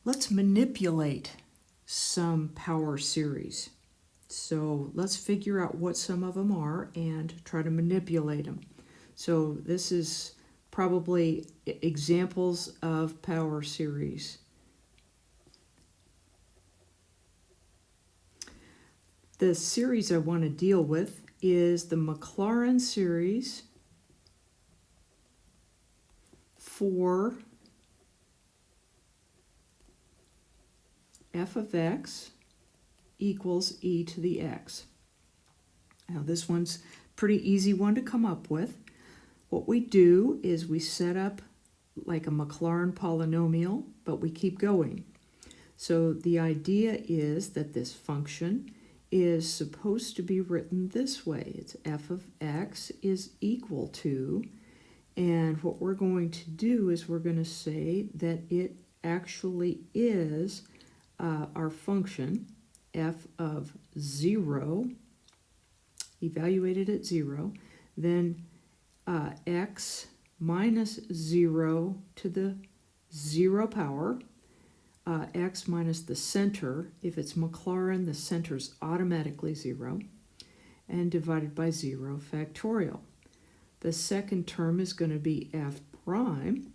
Let's manipulate some power series. So let's figure out what some of them are and try to manipulate them. So this is probably examples of power series. The series I want to deal with is the Maclaurin series for f of x equals e to the x. Now this one's a pretty easy one to come up with. What we do is we set up like a Maclaurin polynomial, but we keep going. So the idea is that this function is supposed to be written this way. It's f of x is equal to, and what we're going to do is we're going to say that it actually is our function f of 0, evaluated at 0, then x minus 0 to the 0 power, x minus the center. If it's Maclaurin, the center's automatically 0, and divided by 0 factorial. The second term is going to be f prime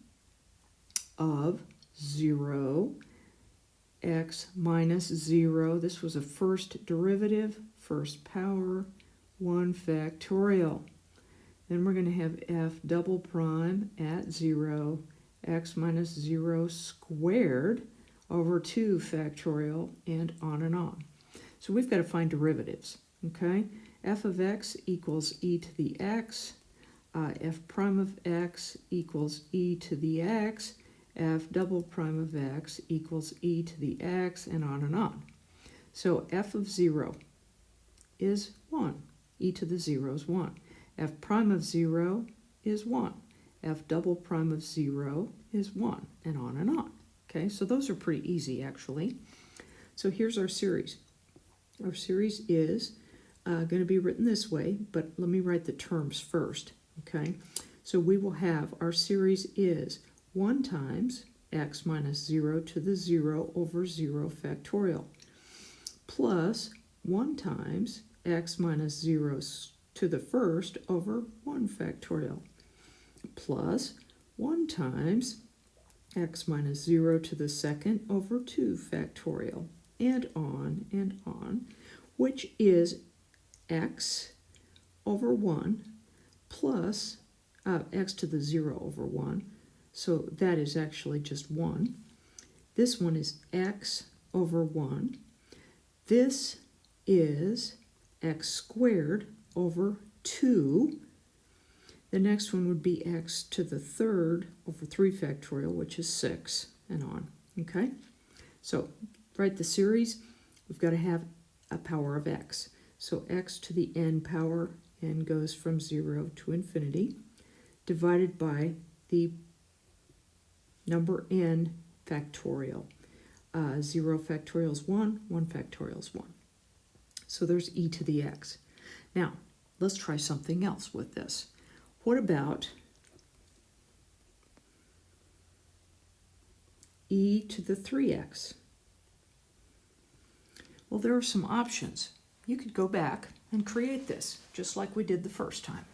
of 0, x minus 0. This was a first derivative, first power, 1 factorial. Then we're going to have f double prime at 0, x minus 0 squared over 2 factorial, and on and on. So we've got to find derivatives, okay? F of x equals e to the x, f prime of x equals e to the x, f double prime of x equals e to the x, and on and on. So f of 0 is 1. E to the 0 is 1. F prime of 0 is 1. F double prime of 0 is 1, and on and on. Okay, so those are pretty easy, actually. So here's our series. Our series is going to be written this way, but let me write the terms first, okay? So we will have, our series is 1 times x minus 0 to the 0 over 0 factorial, plus 1 times x minus 0 to the first over 1 factorial, plus 1 times x minus 0 to the second over 2 factorial, and on, which is x over 1 plus x to the 0 over 1. So that is actually just 1. This one is x over 1. This is x squared over 2. The next one would be x to the third over 3 factorial, which is 6, and on. Okay? So write the series. We've got to have a power of x. So x to the n power, n goes from 0 to infinity, divided by the number n factorial. 0 factorial is 1, 1 factorial is 1. So there's e to the x. Now, let's try something else with this. What about e to the 3x? Well, there are some options. You could go back and create this, just like we did the first time.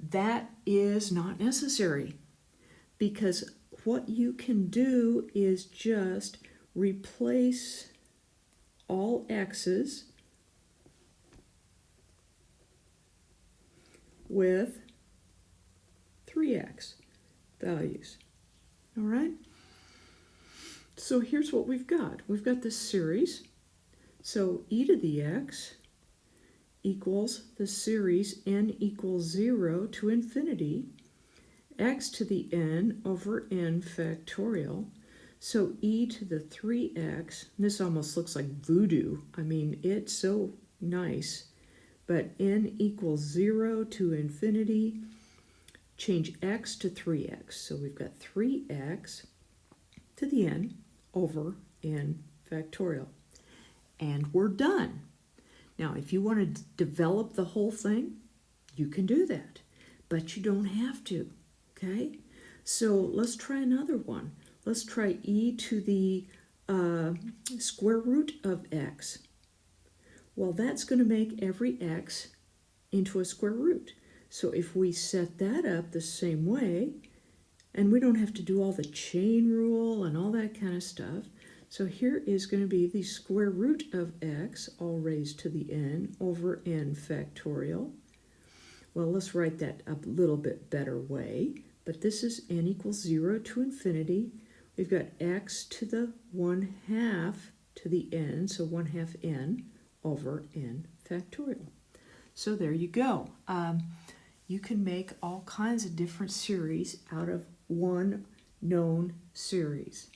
That is not necessary, because what you can do is just replace all x's with 3x values. All right? So here's what we've got. We've got this series. So e to the x equals the series n equals 0 to infinity, x to the n over n factorial. So e to the 3x, this almost looks like voodoo. I mean, it's so nice. But n equals 0 to infinity, change x to 3x. So we've got 3x to the n over n factorial. And we're done. Now, if you want to develop the whole thing, you can do that. But you don't have to, okay? So let's try another one. Let's try e to the square root of x. Well, that's going to make every x into a square root. So if we set that up the same way, and we don't have to do all the chain rule and all that kind of stuff. So here is going to be the square root of x, all raised to the n, over n factorial. Well, let's write that a little bit better way. But this is n equals 0 to infinity. We've got x to the 1/2 to the n, so 1/2 n over n factorial. So there you go. You can make all kinds of different series out of one known series.